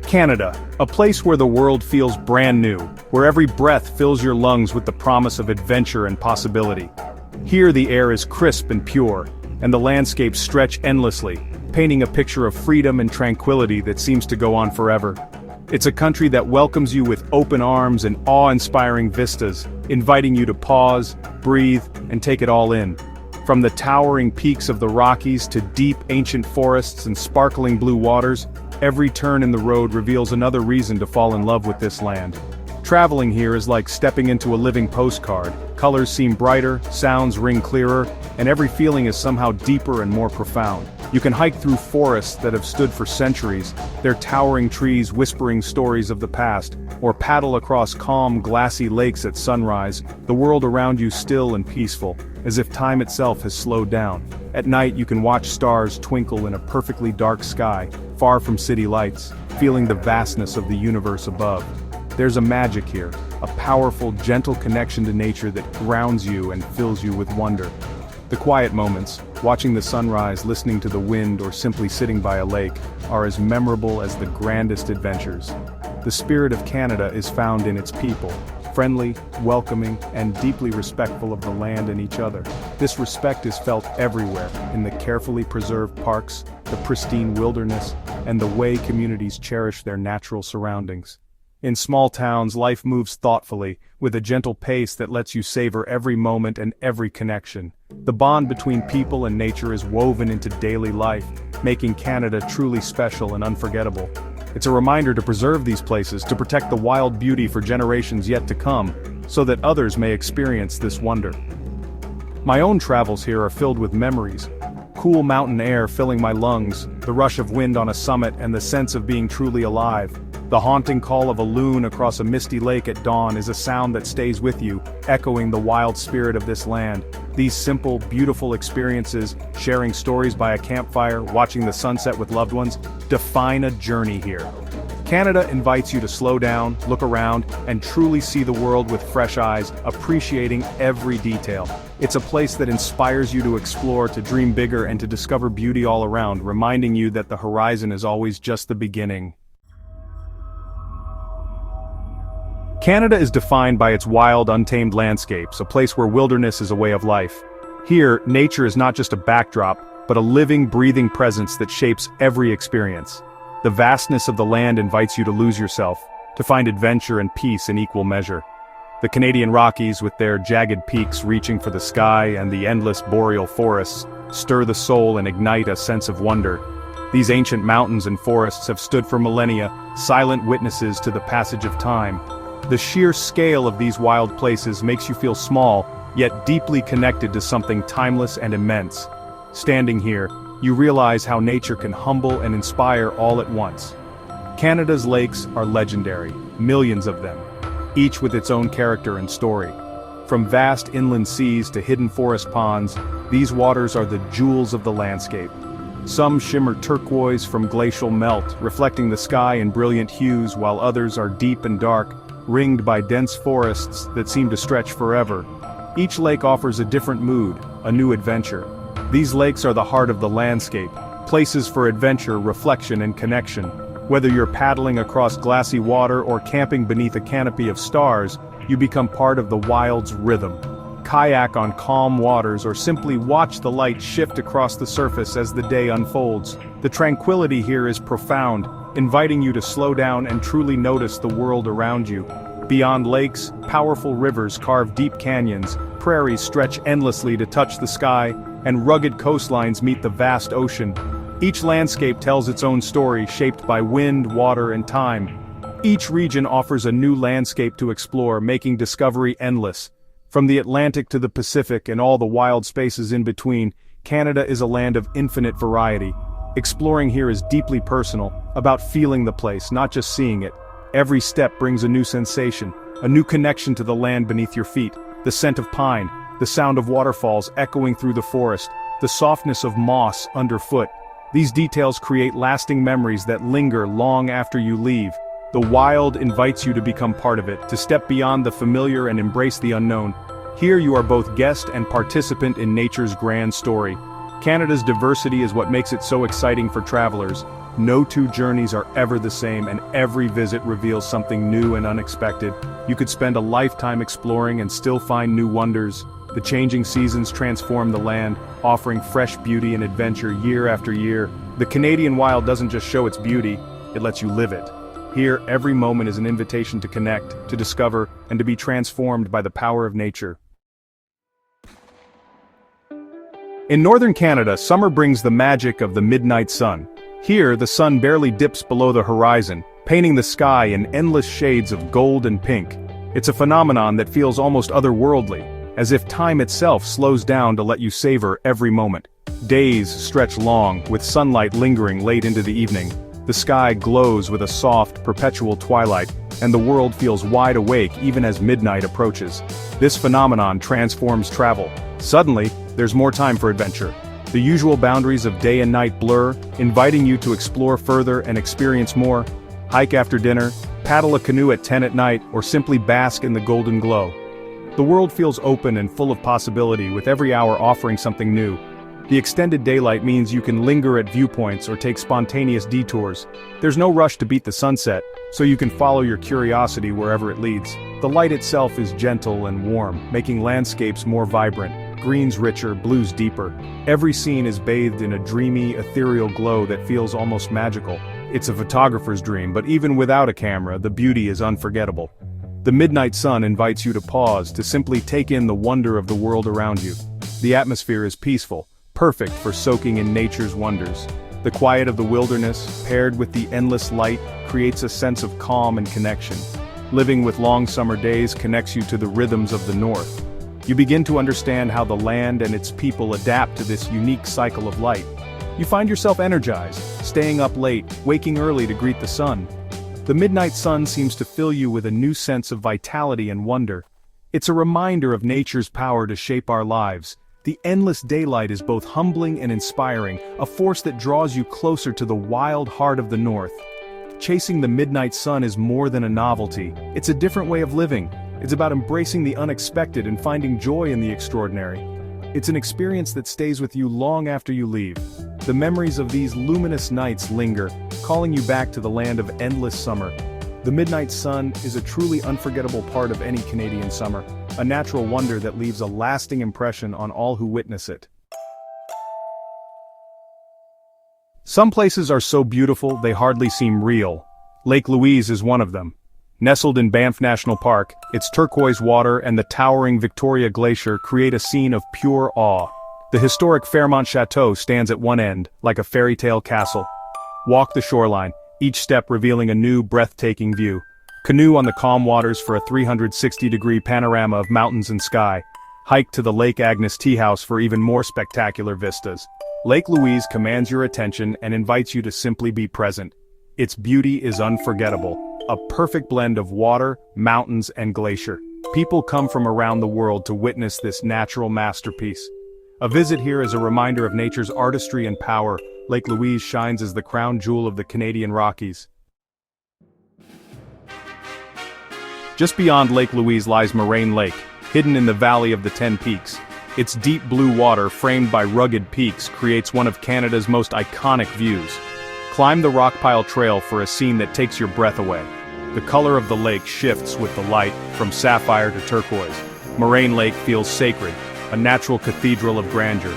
Canada, a place where the world feels brand new, where every breath fills your lungs with the promise of adventure and possibility. Here the air is crisp and pure, and the landscapes stretch endlessly, painting a picture of freedom and tranquility that seems to go on forever. It's a country that welcomes you with open arms and awe-inspiring vistas, inviting you to pause, breathe, and take it all in. From the towering peaks of the Rockies to deep ancient forests and sparkling blue waters, every turn in the road reveals another reason to fall in love with this land. Traveling here is like stepping into a living postcard. Colors seem brighter, sounds ring clearer, and every feeling is somehow deeper and more profound. You can hike through forests that have stood for centuries, their towering trees whispering stories of the past, or paddle across calm, glassy lakes at sunrise, the world around you still and peaceful, as if time itself has slowed down. At night you can watch stars twinkle in a perfectly dark sky, far from city lights, feeling the vastness of the universe above. There's a magic here, a powerful, gentle connection to nature that grounds you and fills you with wonder. The quiet moments, watching the sunrise, listening to the wind, or simply sitting by a lake, are as memorable as the grandest adventures. The spirit of Canada is found in its people, friendly, welcoming, and deeply respectful of the land and each other. This respect is felt everywhere, in the carefully preserved parks, the pristine wilderness, and the way communities cherish their natural surroundings. In small towns, life moves thoughtfully, with a gentle pace that lets you savor every moment and every connection. The bond between people and nature is woven into daily life, making Canada truly special and unforgettable. It's a reminder to preserve these places, to protect the wild beauty for generations yet to come, so that others may experience this wonder. My own travels here are filled with memories. Cool mountain air filling my lungs, the rush of wind on a summit, and the sense of being truly alive. The haunting call of a loon across a misty lake at dawn is a sound that stays with you, echoing the wild spirit of this land. These simple, beautiful experiences, sharing stories by a campfire, watching the sunset with loved ones, define a journey here. Canada invites you to slow down, look around, and truly see the world with fresh eyes, appreciating every detail. It's a place that inspires you to explore, to dream bigger, and to discover beauty all around, reminding you that the horizon is always just the beginning. Canada is defined by its wild, untamed landscapes, a place where wilderness is a way of life. Here, nature is not just a backdrop, but a living, breathing presence that shapes every experience. The vastness of the land invites you to lose yourself, to find adventure and peace in equal measure. The Canadian Rockies, with their jagged peaks reaching for the sky, and the endless boreal forests, stir the soul and ignite a sense of wonder. These ancient mountains and forests have stood for millennia, silent witnesses to the passage of time. The sheer scale of these wild places makes you feel small, yet deeply connected to something timeless and immense. Standing here, you realize how nature can humble and inspire all at once. Canada's lakes are legendary, millions of them, each with its own character and story. From vast inland seas to hidden forest ponds, these waters are the jewels of the landscape. Some shimmer turquoise from glacial melt, reflecting the sky in brilliant hues, while others are deep and dark, ringed by dense forests that seem to stretch forever. Each lake offers a different mood, a new adventure. These lakes are the heart of the landscape, places for adventure, reflection, and connection. Whether you're paddling across glassy water or camping beneath a canopy of stars, you become part of the wild's rhythm. Kayak on calm waters or simply watch the light shift across the surface as the day unfolds. The tranquility here is profound, inviting you to slow down and truly notice the world around you. Beyond lakes, powerful rivers carve deep canyons, prairies stretch endlessly to touch the sky, and rugged coastlines meet the vast ocean. Each landscape tells its own story, shaped by wind, water, and time. Each region offers a new landscape to explore, making discovery endless. From the Atlantic to the Pacific and all the wild spaces in between, Canada is a land of infinite variety. Exploring here is deeply personal, about feeling the place, not just seeing it. Every step brings a new sensation, a new connection to the land beneath your feet, the scent of pine, the sound of waterfalls echoing through the forest, the softness of moss underfoot. These details create lasting memories that linger long after you leave. The wild invites you to become part of it, to step beyond the familiar and embrace the unknown. Here you are both guest and participant in nature's grand story. Canada's diversity is what makes it so exciting for travelers. No two journeys are ever the same, and every visit reveals something new and unexpected. You could spend a lifetime exploring and still find new wonders. The changing seasons transform the land, offering fresh beauty and adventure year after year. The Canadian wild doesn't just show its beauty, it lets you live it. Here, every moment is an invitation to connect, to discover, and to be transformed by the power of nature. In northern Canada, summer brings the magic of the midnight sun. Here, the sun barely dips below the horizon, painting the sky in endless shades of gold and pink. It's a phenomenon that feels almost otherworldly, as if time itself slows down to let you savor every moment. Days stretch long, with sunlight lingering late into the evening. The sky glows with a soft, perpetual twilight, and the world feels wide awake even as midnight approaches. This phenomenon transforms travel. Suddenly, there's more time for adventure. The usual boundaries of day and night blur, inviting you to explore further and experience more. Hike after dinner, paddle a canoe at 10 at night, or simply bask in the golden glow. The world feels open and full of possibility, with every hour offering something new. The extended daylight means you can linger at viewpoints or take spontaneous detours. There's no rush to beat the sunset, so you can follow your curiosity wherever it leads. The light itself is gentle and warm, making landscapes more vibrant, greens richer, blues deeper. Every scene is bathed in a dreamy, ethereal glow that feels almost magical. It's a photographer's dream, but even without a camera, the beauty is unforgettable. The midnight sun invites you to pause, to simply take in the wonder of the world around you. The atmosphere is peaceful, perfect for soaking in nature's wonders. The quiet of the wilderness, paired with the endless light, creates a sense of calm and connection. Living with long summer days connects you to the rhythms of the north. You begin to understand how the land and its people adapt to this unique cycle of light. You find yourself energized, staying up late, waking early to greet the sun. The midnight sun seems to fill you with a new sense of vitality and wonder. It's a reminder of nature's power to shape our lives. The endless daylight is both humbling and inspiring, a force that draws you closer to the wild heart of the north. Chasing the midnight sun is more than a novelty. It's a different way of living. It's about embracing the unexpected and finding joy in the extraordinary. It's an experience that stays with you long after you leave. The memories of these luminous nights linger, calling you back to the land of endless summer. The midnight sun is a truly unforgettable part of any Canadian summer, a natural wonder that leaves a lasting impression on all who witness it. Some places are so beautiful they hardly seem real. Lake Louise is one of them. Nestled in Banff National Park, its turquoise water and the towering Victoria Glacier create a scene of pure awe. The historic Fairmont Chateau stands at one end, like a fairy tale castle. Walk the shoreline, each step revealing a new, breathtaking view. Canoe on the calm waters for a 360-degree panorama of mountains and sky. Hike to the Lake Agnes Tea House for even more spectacular vistas. Lake Louise commands your attention and invites you to simply be present. Its beauty is unforgettable, a perfect blend of water, mountains, and glacier. People come from around the world to witness this natural masterpiece. A visit here is a reminder of nature's artistry and power. Lake Louise shines as the crown jewel of the Canadian Rockies. Just beyond Lake Louise lies Moraine Lake, hidden in the Valley of the Ten Peaks. Its deep blue water, framed by rugged peaks, creates one of Canada's most iconic views. Climb the Rockpile Trail for a scene that takes your breath away. The color of the lake shifts with the light, from sapphire to turquoise. Moraine Lake feels sacred, a natural cathedral of grandeur.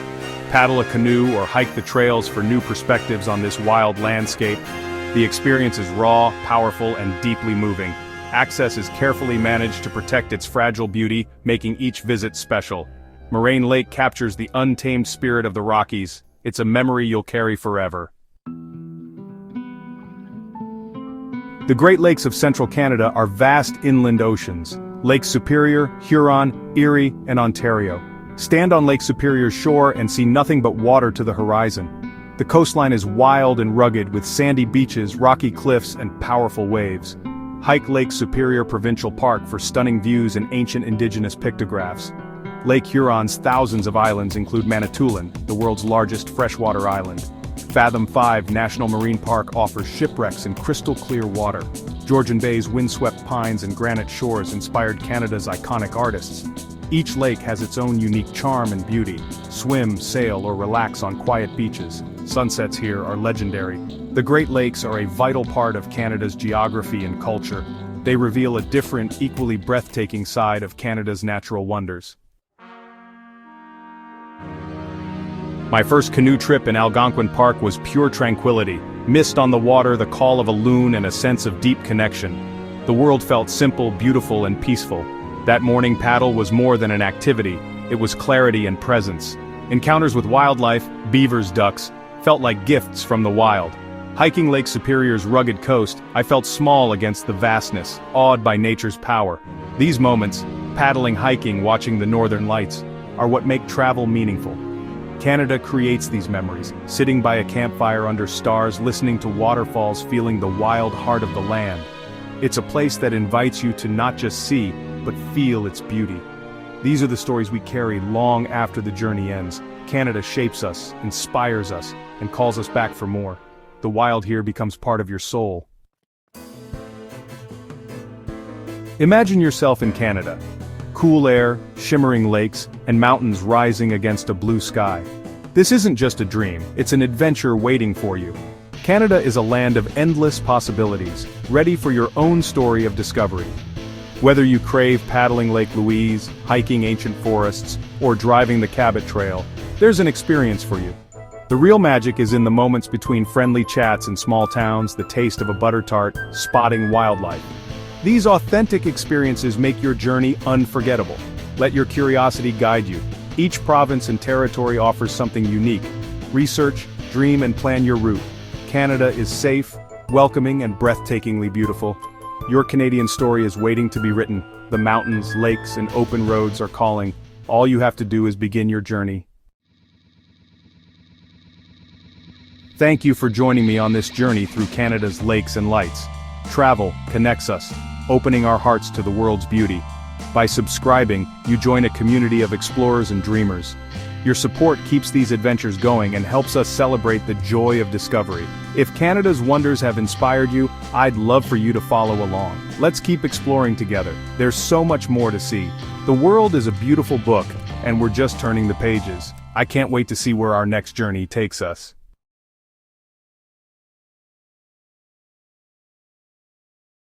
Paddle a canoe or hike the trails for new perspectives on this wild landscape. The experience is raw, powerful, and deeply moving. Access is carefully managed to protect its fragile beauty, making each visit special. Moraine Lake captures the untamed spirit of the Rockies. It's a memory you'll carry forever. The Great Lakes of central Canada are vast inland oceans. Lakes Superior, Huron, Erie, and Ontario. Stand on Lake Superior's shore and see nothing but water to the horizon. The coastline is wild and rugged with sandy beaches, rocky cliffs, and powerful waves. Hike Lake Superior Provincial Park for stunning views and ancient indigenous pictographs. Lake Huron's thousands of islands include Manitoulin, the world's largest freshwater island. Fathom 5 National Marine Park offers shipwrecks in crystal-clear water. Georgian Bay's windswept pines and granite shores inspired Canada's iconic artists. Each lake has its own unique charm and beauty. Swim, sail, or relax on quiet beaches. Sunsets here are legendary. The Great Lakes are a vital part of Canada's geography and culture. They reveal a different, equally breathtaking side of Canada's natural wonders. My first canoe trip in Algonquin Park was pure tranquility. Mist on the water, the call of a loon, and a sense of deep connection. The world felt simple, beautiful, and peaceful. That morning paddle was more than an activity, it was clarity and presence. Encounters with wildlife, beavers, ducks, felt like gifts from the wild. Hiking Lake Superior's rugged coast, I felt small against the vastness, awed by nature's power. These moments, paddling, hiking, watching the northern lights, are what make travel meaningful. Canada creates these memories, sitting by a campfire under stars, listening to waterfalls, feeling the wild heart of the land. It's a place that invites you to not just see, but feel its beauty. These are the stories we carry long after the journey ends. Canada shapes us, inspires us, and calls us back for more. The wild here becomes part of your soul. Imagine yourself in Canada. Cool air, shimmering lakes, and mountains rising against a blue sky. This isn't just a dream, it's an adventure waiting for you. Canada is a land of endless possibilities, ready for your own story of discovery. Whether you crave paddling Lake Louise, hiking ancient forests, or driving the Cabot Trail, there's an experience for you. The real magic is in the moments between friendly chats in small towns, the taste of a butter tart, spotting wildlife. These authentic experiences make your journey unforgettable. Let your curiosity guide you. Each province and territory offers something unique. Research, dream, and plan your route. Canada is safe, welcoming, and breathtakingly beautiful. Your Canadian story is waiting to be written. The mountains, lakes, and open roads are calling. All you have to do is begin your journey. Thank you for joining me on this journey through Canada's lakes and lights. Travel connects us, opening our hearts to the world's beauty. By subscribing, you join a community of explorers and dreamers. Your support keeps these adventures going and helps us celebrate the joy of discovery. If Canada's wonders have inspired you, I'd love for you to follow along. Let's keep exploring together. There's so much more to see. The world is a beautiful book, and we're just turning the pages. I can't wait to see where our next journey takes us.